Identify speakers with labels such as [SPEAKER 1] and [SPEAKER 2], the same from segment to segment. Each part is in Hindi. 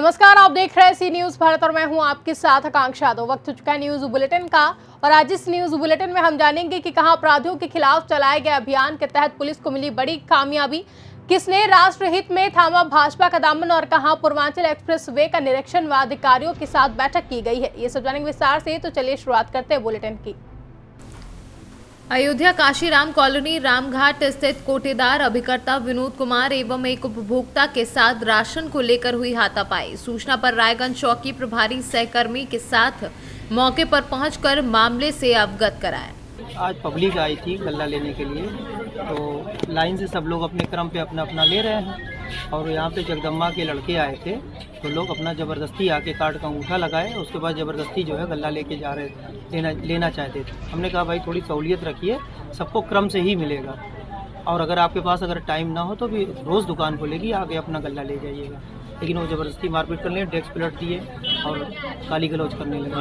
[SPEAKER 1] नमस्कार, आप देख रहे हैं सी न्यूज भारत और मैं हूं आपके साथ आकांक्षा। तो वक्त हो चुका है न्यूज बुलेटिन का और आज इस न्यूज बुलेटिन में हम जानेंगे कि कहां अपराधियों के खिलाफ चलाए गए अभियान के तहत पुलिस को मिली बड़ी कामयाबी, किसने राष्ट्रहित में थामा भाजपा का दामन और कहां पूर्वांचल एक्सप्रेस वे का निरीक्षण व अधिकारियों के साथ बैठक की गई है। ये सब जानेंगे विस्तार से। तो चलिए शुरुआत करते हैं बुलेटिन की। अयोध्या काशीराम कॉलोनी रामघाट स्थित कोटेदार अभिकर्ता विनोद कुमार एवं एक उपभोक्ता के साथ राशन को लेकर हुई हाथापाई। सूचना पर रायगंज चौकी प्रभारी सहकर्मी के साथ मौके पर पहुंचकर मामले से अवगत कराया।
[SPEAKER 2] आज पब्लिक आई थी गल्ला लेने के लिए, तो लाइन से सब लोग अपने क्रम पे अपना अपना ले रहे हैं और यहाँ पे जगदम्बा के लड़के आए थे, तो लोग अपना ज़बरदस्ती आके कार्ड का अंगूठा लगाए। उसके बाद ज़बरदस्ती जो है गल्ला लेके जा रहे लेना चाहते थे। हमने कहा भाई थोड़ी सहूलियत रखिए, सबको क्रम से ही मिलेगा और अगर आपके पास अगर टाइम ना हो तो भी रोज़ दुकान खोलेगी, आके अपना गल्ला ले जाइएगा। लेकिन वो ज़बरदस्ती मारपीट करने, डेस्क पलट दिए और गाली गलौज करने लगे,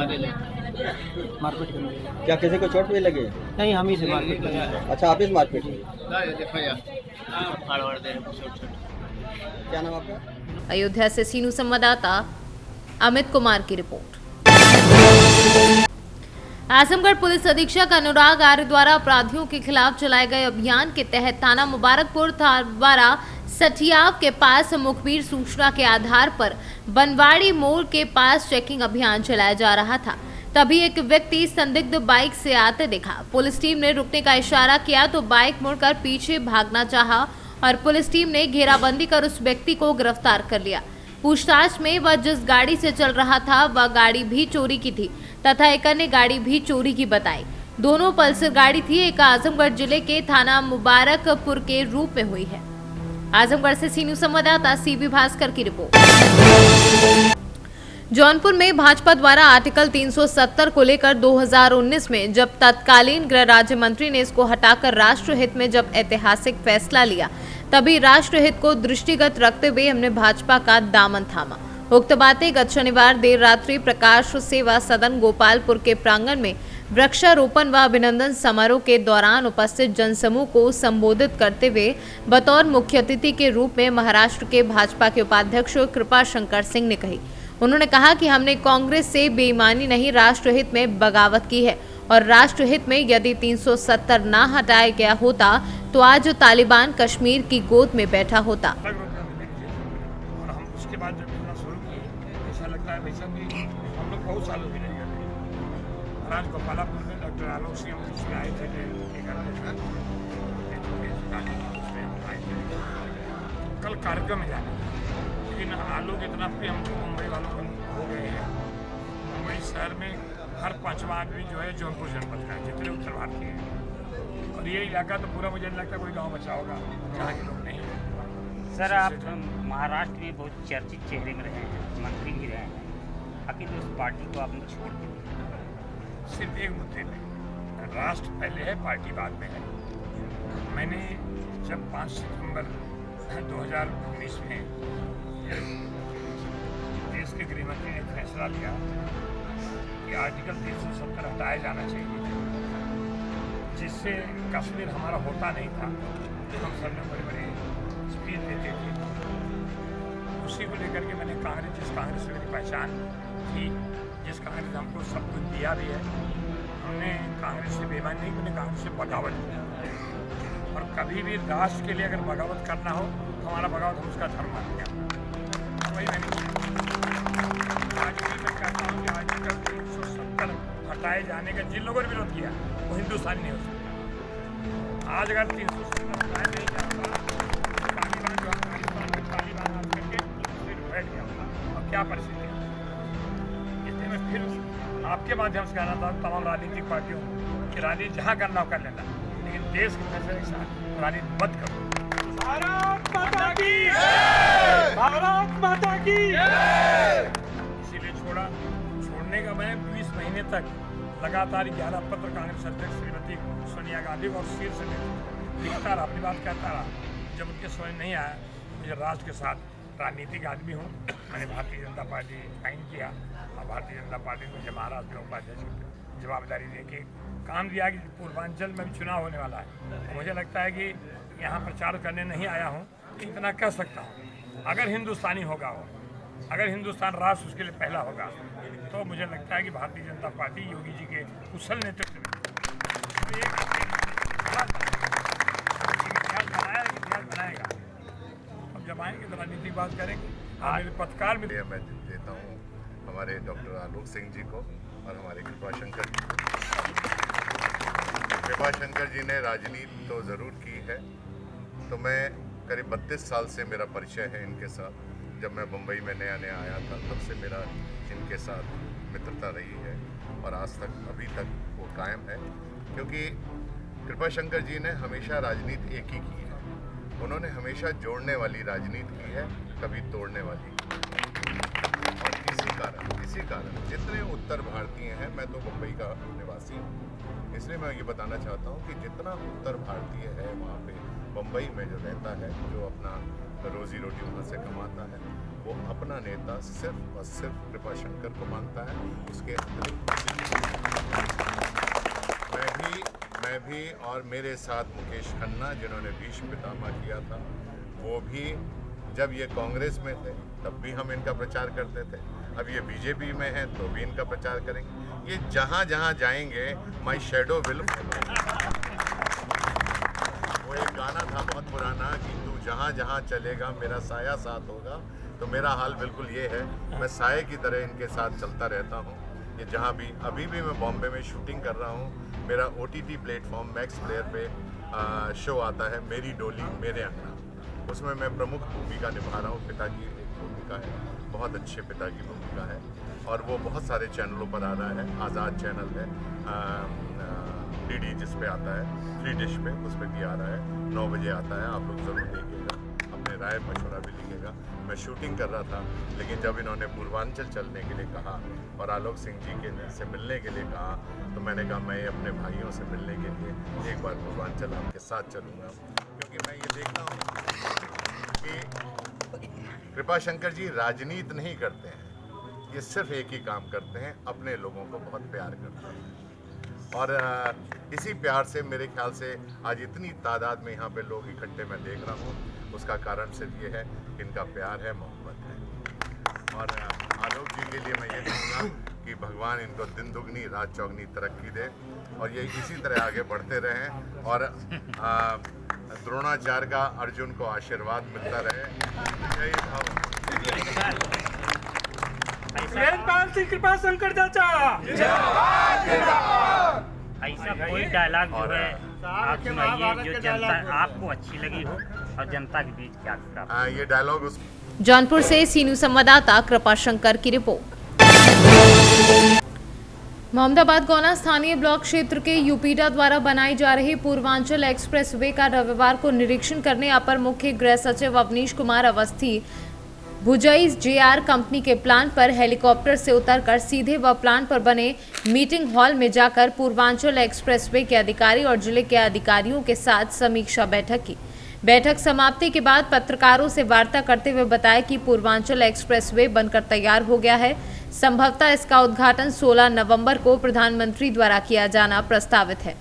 [SPEAKER 2] मारपीट करने लगे।
[SPEAKER 3] क्या किसी को चोट भी लगी?
[SPEAKER 2] नहीं, हम ही से मारपीट करें।
[SPEAKER 3] अच्छा, आप इस मारपीट? क्या नाम आपका?
[SPEAKER 1] अयोध्या से सीनू संवाददाता अमित कुमार की रिपोर्ट। आजमगढ़ पुलिस अधीक्षक अनुराग आर्य द्वारा अपराधियों के खिलाफ चलाए गए अभियान के तहत थाना मुबारकपुर थाना सठियाव के पास मुखबिर सूचना के आधार पर बनवाड़ी मोड़ के पास चेकिंग अभियान चलाया जा रहा था। तभी एक व्यक्ति संदिग्ध बाइक से आते दिखा। पुलिस टीम ने रुकने का इशारा किया तो बाइक मुड़कर पीछे भागना चाहा और पुलिस टीम ने घेराबंदी कर उस व्यक्ति को गिरफ्तार कर लिया। पूछताछ में वह जिस गाड़ी से चल रहा था वह गाड़ी भी चोरी की थी तथा एक अन्य गाड़ी भी चोरी की बताई। दोनों पल्सर गाड़ी थी। एक आजमगढ़ जिले के थाना मुबारकपुर के रूप में हुई है। आजमगढ़ से सी न्यूज संवाददाता सीबी भास्कर की रिपोर्ट। जौनपुर में भाजपा द्वारा आर्टिकल 370 को लेकर 2019 में जब तत्कालीन गृह राज्य मंत्री ने इसको हटाकर राष्ट्रहित में जब ऐतिहासिक फैसला लिया, तभी राष्ट्रहित को दृष्टिगत रखते हुए हमने भाजपा का दामन थामा। उक्त बातें गत शनिवार देर रात्रि प्रकाश सेवा सदन गोपालपुर के प्रांगण में वृक्षारोपण व अभिनंदन समारोह के दौरान उपस्थित जनसमूह को संबोधित करते हुए बतौर मुख्य अतिथि के रूप में महाराष्ट्र के भाजपा के उपाध्यक्ष कृपा शंकर सिंह ने कही। उन्होंने कहा कि हमने कांग्रेस से बेईमानी नहीं, राष्ट्रहित में बगावत की है और राष्ट्रहित में यदि 370 ना हटाया गया होता तो आज तालिबान कश्मीर की गोद में बैठा होता।
[SPEAKER 4] और हम उसके बाद जब मिलना शुरू किए, ऐसा लगता है वैसा कि हम लोग बहुत सालों से नहीं गए। महाराज गोपालपुर में डॉक्टर आलोक सिंह उसमें आए थे कल कार्यक्रम में जाने, लेकिन आलोक इतना प्रिय हमको मुंबई वालों को हो गए हैं। मुंबई शहर में हर 5वां आदमी जो है जौनपुर जनपद का है, जितने उत्तर भारतीय हैं। और ये इलाका तो पूरा मुझे नहीं लगता कोई गाँव बचा होगा जहाँ के लोग नहीं हैं।
[SPEAKER 5] सर, आप महाराष्ट्र में बहुत चर्चित चेहरे में रहे हैं, मंत्री भी रहे हैं, आखिर उस पार्टी को आपने छोड़ दिया?
[SPEAKER 4] सिर्फ एक मुद्दे पे, राष्ट्र पहले है, पार्टी बाद में है। मैंने जब 5 सितंबर 2019 में देश के गृहमंत्री ने फैसला लिया कि आर्टिकल 370 हटाया जाना चाहिए, जिससे कश्मीर हमारा होता नहीं था, हम सब ने बड़े बड़े स्पीच देते थे। उसी को लेकर के मैंने जिस कांग्रेस से मेरी पहचान थी, जिस कांग्रेस ने हमको सब कुछ दिया भी है, हमने कांग्रेस से बेईमानी नहीं, मैंने कांग्रेस से बगावत की। और कभी भी राष्ट्र के लिए अगर बगावत करना हो तो हमारा बगावत हम उसका धर्म मान गया, वही मैंने किया। आज भी मैं कहता हूँ कि आर्टिकल 370 हटाए जाने का जिन लोगों ने विरोध किया वो हिंदुस्तानी नहीं हो सकता। आज अगर 370 हटाया नहीं जाता, तालिबान जो अफगानिस्तान में तालिबान आज करके फिर बैठ गया होगा और क्या परिस्थिति है। इसलिए मैं फिर आपके माध्यम से कहना था तमाम राजनीतिक पार्टियों की राजनीति जहाँ करना हो कर लेना, लेकिन देश के फैसले के साथ राजनीति मत करो। भारत माता की जय! भारत माता की जय! इसीलिए छोड़ने का मैं 20 महीने तक लगातार 11 पत्र कांग्रेस अध्यक्ष श्रीमती सोनिया गांधी और शीर्ष नेतृत्व लिखता रहा, अपनी बात कहता रहा। जब उनके समझ नहीं आया, मुझे राष्ट्र के साथ राजनीतिक आदमी हूँ, मैंने भारतीय जनता पार्टी ज्वाइन किया और भारतीय जनता पार्टी को मुझे महाराष्ट्र में उपाध्यक्ष जवाबदारी दे के काम दिया कि पूर्वांचल में भी चुनाव होने वाला है। मुझे लगता है कि यहाँ प्रचार करने नहीं आया हूँ, इतना कह सकता हूँ, अगर हिंदुस्तानी होगा वो अगर हिंदुस्तान राष्ट्र उसके लिए पहला होगा तो मुझे लगता है कि भारतीय जनता पार्टी योगी जी के कुशल नेतृत्व में तो इतिहास बनाएगा। अब जब आएंगे तो राजनीतिक बात करेंगे। मेरे पत्रकार में
[SPEAKER 6] मैं देता हूँ हमारे डॉक्टर आलोक सिंह जी को और हमारे कृपाशंकर जी को। कृपाशंकर जी ने राजनीति तो ज़रूर की है, तो मैं करीब 32 साल से मेरा परिचय है इनके साथ। जब मैं मुंबई में नया आया था तब से मेरा इनके साथ मित्रता रही है और आज तक अभी तक वो कायम है, क्योंकि कृपाशंकर जी ने हमेशा राजनीति एक ही की है। उन्होंने हमेशा जोड़ने वाली राजनीति की है, कभी तोड़ने वाली। और इसी कारण जितने उत्तर भारतीय हैं, मैं तो मुंबई का निवासी हूँ, इसलिए मैं ये बताना चाहता हूँ कि जितना उत्तर भारतीय है वहाँ पे मुंबई में जो रहता है, जो अपना रोजी रोटी वहाँ से कमाता है, वो अपना नेता सिर्फ और सिर्फ कृपाशंकर को मानता है। उसके अतिरिक्त मैं भी और मेरे साथ मुकेश खन्ना, जिन्होंने भीष्म पितामह किया था, वो भी जब ये कांग्रेस में थे तब भी हम इनका प्रचार करते थे। अब ये बीजेपी में हैं तो भी इनका प्रचार करेंगे। ये जहाँ जहाँ जाएंगे माई शेडो विल फॉलो। वो एक गाना था बहुत पुराना कि तू जहाँ जहाँ चलेगा मेरा साया साथ होगा। तो मेरा हाल बिल्कुल ये है, मैं साये की तरह इनके साथ चलता रहता हूँ। ये जहाँ भी, अभी भी मैं बॉम्बे में शूटिंग कर रहा हूँ। मेरा OTT प्लेटफॉर्म मैक्स प्लेयर पे शो आता है, मेरी डोली मेरे अंगना। उसमें मैं प्रमुख भूमिका निभा रहा हूँ। पिता की एक भूमिका है, बहुत अच्छे पिता की भूमिका है, और वो बहुत सारे चैनलों पर आ रहा है। आज़ाद चैनल है, DD जिस पे आता है, फ्री डिश पे, उस पर भी आ रहा है, 9 बजे आता है। आप लोग ज़रूर देखिएगा, अपने राय मशवरा भी लिखिएगा। मैं शूटिंग कर रहा था, लेकिन जब इन्होंने पूर्वांचल चलने के लिए कहा और आलोक सिंह जी के से मिलने के लिए कहा, तो मैंने कहा मैं अपने भाइयों से मिलने के लिए एक बार पूर्वांचल आपके साथ चलूँगा, क्योंकि मैं ये देखता हूँ कि कृपाशंकर जी राजनीति नहीं करते हैं, ये सिर्फ एक ही काम करते हैं, अपने लोगों को बहुत प्यार करते हैं। और इसी प्यार से मेरे ख्याल से आज इतनी तादाद में यहाँ पे लोग इकट्ठे मैं देख रहा हूँ, उसका कारण सिर्फ ये है कि इनका प्यार है, मोहब्बत है। और आलोक जी के लिए मैं ये कहूँगा कि भगवान इनको दिन दुगनी रात चौगनी तरक्की दे और ये इसी तरह आगे बढ़ते रहें, और द्रोणाचार्य का अर्जुन को आशीर्वाद मिलता रहे। जय भव।
[SPEAKER 4] कृपाशंकर चाचा
[SPEAKER 5] ऐसा कोई डायलॉग जो है आप सुनाइए जो जनता आपको अच्छी लगी हो और जनता के बीच क्या
[SPEAKER 6] ये डायलॉग उस
[SPEAKER 1] जौनपुर से सीनू संवाददाता कृपाशंकर की रिपोर्ट। मोहम्मदाबाद गौना स्थानीय ब्लॉक क्षेत्र के यूपीडा द्वारा बनाई जा रही पूर्वांचल एक्सप्रेसवे का रविवार को निरीक्षण करने अपर मुख्य गृह सचिव अवनीश कुमार अवस्थी भुजई JR कंपनी के प्लांट पर हेलीकॉप्टर से उतरकर सीधे वह प्लांट पर बने मीटिंग हॉल में जाकर पूर्वांचल एक्सप्रेसवे के अधिकारी और जिले के अधिकारियों के साथ समीक्षा बैठक की। बैठक समाप्ति के बाद पत्रकारों से वार्ता करते हुए बताया कि पूर्वांचल एक्सप्रेसवे बनकर तैयार हो गया है। संभवतः इसका उद्घाटन 16 नवंबर को प्रधानमंत्री द्वारा किया जाना प्रस्तावित है।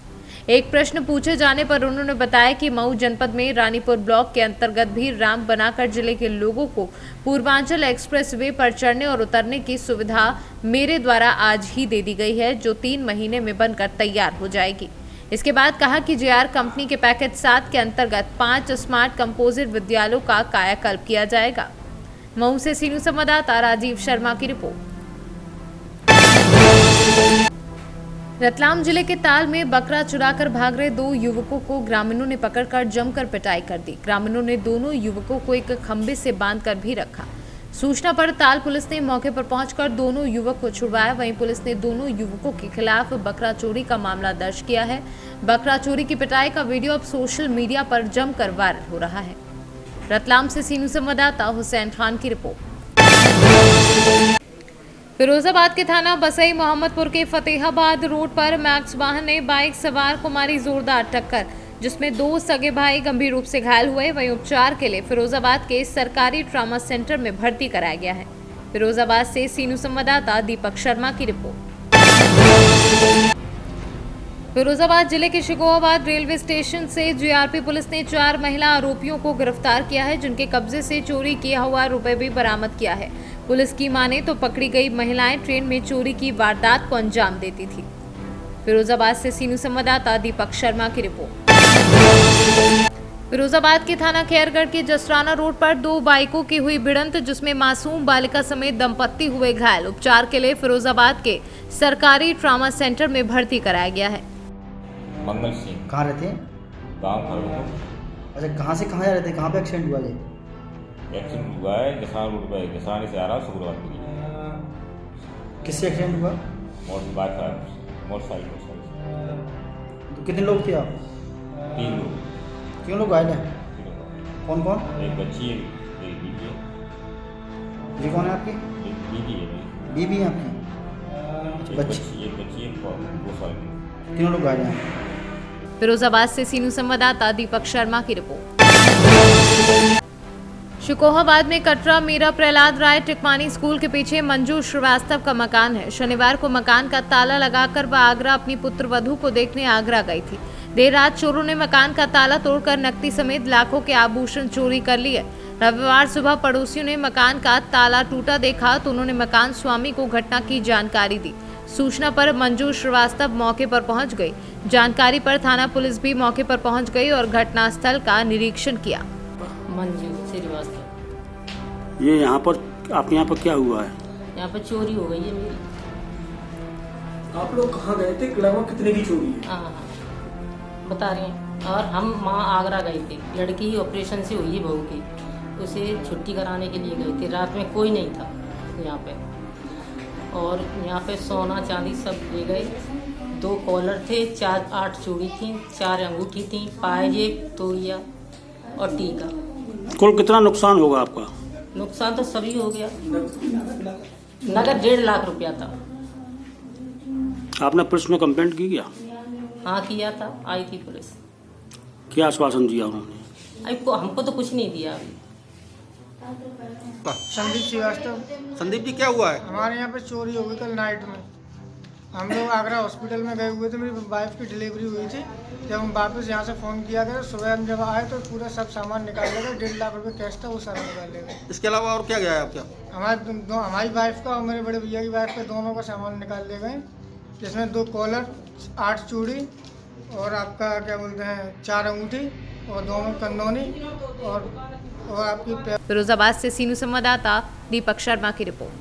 [SPEAKER 1] एक प्रश्न पूछे जाने पर उन्होंने बताया कि मऊ जनपद में रानीपुर ब्लॉक के अंतर्गत भी रैंप बनाकर जिले के लोगों को पूर्वांचल एक्सप्रेसवे पर चढ़ने और उतरने की सुविधा मेरे द्वारा आज ही दे दी गई है, जो 3 महीने में बनकर तैयार हो जाएगी। इसके बाद कहा कि JR कंपनी के पैकेज 7 के अंतर्गत 5 स्मार्ट कंपोजिट विद्यालयों का कायाकल्प किया जाएगा। मऊ से सीनू संवाददाता राजीव शर्मा की रिपोर्ट। रतलाम जिले के ताल में बकरा चुराकर भाग रहे 2 युवकों को ग्रामीणों ने पकड़कर जमकर पिटाई कर दी। ग्रामीणों ने दोनों युवकों को एक खंबे से बांधकर भी रखा। सूचना पर ताल पुलिस ने मौके पर पहुंचकर दोनों युवक को छुड़वाया। वहीं पुलिस ने दोनों युवकों के खिलाफ बकरा चोरी का मामला दर्ज किया है। बकरा चोरी की पिटाई का वीडियो अब सोशल मीडिया पर जमकर वायरल हो रहा है। रतलाम से सीनू संवाददाता हुसैन खान की रिपोर्ट। फिरोजाबाद के थाना बसई मोहम्मदपुर के फतेहाबाद रोड पर मैक्स वाहन ने बाइक सवार को मारी जोरदार टक्कर, जिसमें 2 सगे भाई गंभीर रूप से घायल हुए। वहीं उपचार के लिए फिरोजाबाद के सरकारी ट्रॉमा सेंटर में भर्ती कराया गया है। फिरोजाबाद से सीनू संवाददाता दीपक शर्मा की रिपोर्ट। फिरोजाबाद जिले के शिकोहाबाद रेलवे स्टेशन से जीआरपी पुलिस ने 4 महिला आरोपियों को गिरफ्तार किया है, जिनके कब्जे से चोरी किया हुआ रुपए भी बरामद किया है। पुलिस की माने तो पकड़ी गई महिलाएं ट्रेन में चोरी की वारदात को अंजाम देती थी। फिरोजाबाद से सीनू संवाददाता दीपक शर्मा की रिपोर्ट। फिरोजाबाद के थाना खैरगढ़ के जसराना रोड पर दो बाइकों की हुई भिड़ंत, जिसमें मासूम बालिका समेत दंपत्ति हुए घायल। उपचार के लिए फिरोजाबाद के सरकारी ट्रॉमा सेंटर में भर्ती कराया गया है।
[SPEAKER 7] मंगल सिंह
[SPEAKER 8] कहाँ रहते हैं?
[SPEAKER 7] गाँव खड़ूर।
[SPEAKER 8] अच्छा, कहाँ से कहाँ जा रहे थे? कहाँ पे एक्सीडेंट हुआ ये?
[SPEAKER 7] एक्सीडेंट हुआ है जसराना रोड पर, जसराने से आ रहा शुक्रवार के लिए।
[SPEAKER 8] किससे एक्सीडेंट हुआ?
[SPEAKER 7] मोटरसाइकिल।
[SPEAKER 8] तो कितने लोग थे आप?
[SPEAKER 7] 3 लोग।
[SPEAKER 8] क्यों लोग घायल हैं? कौन कौन?
[SPEAKER 7] एक बच्ची है, एक बीवी है।
[SPEAKER 8] ये कौन है आपकी?
[SPEAKER 7] एक बीवी है,
[SPEAKER 8] बीबी है आपकी?
[SPEAKER 7] एक बच्ची है, 2 साल की।
[SPEAKER 8] तीनों लोग घायल हैं।
[SPEAKER 1] फिरोजाबाद से सीनू संवाददाता दीपक शर्मा की रिपोर्ट। शिकोहाबाद में कटरा मीरा प्रहलाद राय टिकमानी स्कूल के पीछे मंजू श्रीवास्तव का मकान है। शनिवार को मकान का ताला लगाकर वह आगरा अपनी पुत्रवधू को देखने आगरा गई थी। देर रात चोरों ने मकान का ताला तोड़कर नकदी समेत लाखों के आभूषण चोरी कर लिए। रविवार सुबह पड़ोसियों ने मकान का ताला टूटा देखा तो उन्होंने मकान स्वामी को घटना की जानकारी दी। सूचना पर मंजू श्रीवास्तव मौके पर पहुंच गई। जानकारी पर थाना पुलिस भी मौके पर पहुंच गई और घटनास्थल का निरीक्षण किया।
[SPEAKER 9] मंजू श्रीवास्तव।
[SPEAKER 10] ये यहाँ पर आपके यहाँ पर क्या हुआ है?
[SPEAKER 9] यहाँ पर चोरी हो गई है मेरी।
[SPEAKER 11] आप लोग कहाँ गए थे? लगभग कितने की चोरी है?
[SPEAKER 9] हाँ, बता रही हैं। और हम वहाँ आगरा गए थे, लड़की की ऑपरेशन से हुई है बहू की, उसे छुट्टी कराने के लिए गए थे। रात में कोई नहीं था यहाँ पे, और यहाँ पे सोना चांदी सब ले गए। 2 कॉलर थे, 8 चूड़ी थी, 4 अंगूठी थी, पायजेब, तोलिया और टीका।
[SPEAKER 10] कुल कितना नुकसान होगा आपका?
[SPEAKER 9] नुकसान तो सभी हो गया। नगद 1.5 लाख रुपया था।
[SPEAKER 10] आपने पुलिस में कंप्लेंट की क्या?
[SPEAKER 9] हाँ किया था, आई थी पुलिस।
[SPEAKER 10] क्या आश्वासन दिया उन्होंने?
[SPEAKER 9] हमको तो कुछ नहीं दिया अभी।
[SPEAKER 12] संदीप श्रीवास्तव।
[SPEAKER 3] संदीप जी, क्या हुआ है?
[SPEAKER 12] हमारे यहाँ पे चोरी हो गई कल नाइट में। हम लोग आगरा हॉस्पिटल में गए हुए थे, मेरी वाइफ की डिलीवरी हुई थी। जब हम वापस यहाँ से फ़ोन किया गया, सुबह हम जब आए तो पूरा सब सामान निकाल लेगा। 1.5 लाख रुपए कैश था, वो सारा निकाल लेगा।
[SPEAKER 3] इसके अलावा और क्या गया है आपका?
[SPEAKER 12] हमारी वाइफ का और मेरे बड़े भैया की वाइफ का दोनों का सामान निकाल ले गए, जिसमें 2 कॉलर, 8 चूड़ी और आपका क्या बोलते हैं 4 अंगूठी और 2 कंदौनी और आपकी।
[SPEAKER 1] फिरोजाबाद से सीनू संवाददाता दीपक शर्मा की रिपोर्ट।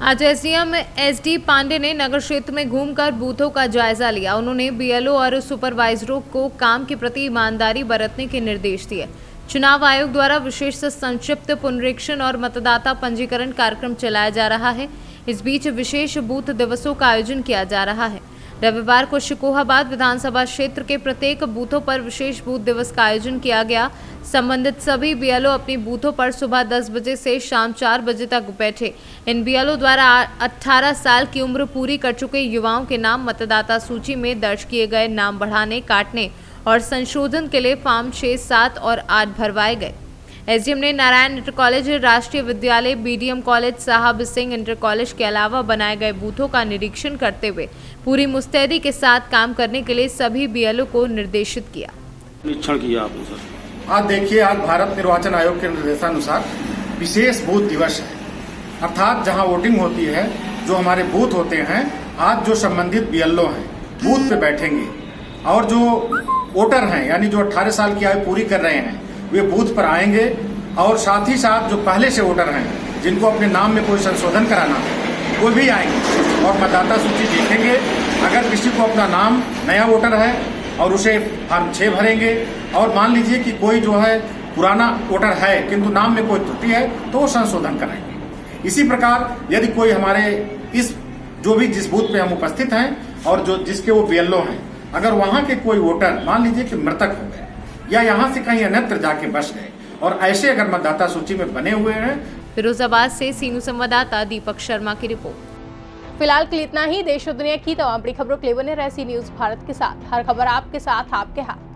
[SPEAKER 1] आज एसडीएम एसडी पांडे ने नगर क्षेत्र में घूमकर बूथों का जायजा लिया। उन्होंने बीएलओ और सुपरवाइजरों को काम के प्रति ईमानदारी बरतने के निर्देश दिए। चुनाव आयोग द्वारा विशेष संक्षिप्त पुनरीक्षण और मतदाता पंजीकरण कार्यक्रम चलाया जा रहा है। इस बीच विशेष बूथ दिवसों का आयोजन किया जा रहा है। रविवार को शिकोहाबाद विधानसभा क्षेत्र के प्रत्येक बूथों पर विशेष बूथ दिवस का आयोजन किया गया। संबंधित सभी बीएलओ अपनी बूथों पर सुबह 10 बजे से शाम 4 बजे तक बैठे। इन बीएलओ द्वारा 18 साल की उम्र पूरी कर चुके युवाओं के नाम मतदाता सूची में दर्ज किए गए नाम बढ़ाने, काटने और संशोधन के लिए फॉर्म 6, 7 और 8 भरवाए गए। एसडीएम ने नारायण इंटर कॉलेज, राष्ट्रीय विद्यालय, बीडीएम कॉलेज, साहब सिंह इंटर कॉलेज के अलावा बनाए गए बूथों का निरीक्षण करते हुए पूरी मुस्तैदी के साथ काम करने के लिए सभी बीएलओ को निर्देशित किया।
[SPEAKER 10] निरीक्षण किया आपने सर?
[SPEAKER 11] आज देखिए, आज भारत निर्वाचन आयोग के निर्देशानुसार विशेष बूथ दिवस है, अर्थात जहां वोटिंग होती है, जो हमारे बूथ होते हैं, आज जो संबंधित बीएलओ हैं बूथ पे बैठेंगे और जो वोटर हैं यानी जो 18 साल की आयु पूरी कर रहे हैं वे बूथ पर आएंगे और साथ ही साथ जो पहले से वोटर हैं जिनको अपने नाम में कोई संशोधन कराना है वो भी आएंगे और मतदाता सूची देखेंगे। अगर किसी को अपना नाम नया वोटर है और उसे फॉर्म 6 भरेंगे और मान लीजिए कि कोई जो है पुराना वोटर है किंतु नाम में कोई त्रुटि है तो वो संशोधन कराएंगे। इसी प्रकार यदि कोई हमारे इस जो भी जिस बूथ पे हम उपस्थित हैं और जो जिसके वो बीएलओ हैं, अगर वहाँ के कोई वोटर मान लीजिए कि मृतक हो गए या यहाँ से कहीं अन्यत्र जाके बस गए और ऐसे अगर मतदाता सूची में बने हुए हैं।
[SPEAKER 1] फिरोजाबाद से सीनू संवाददाता दीपक शर्मा की रिपोर्ट।
[SPEAKER 13] फिलहाल के लिए इतना ही। देश और दुनिया की तमाम बड़ी खबरों के लिए बने रहे सी न्यूज़ भारत के साथ। हर खबर आपके साथ, आपके हाथ।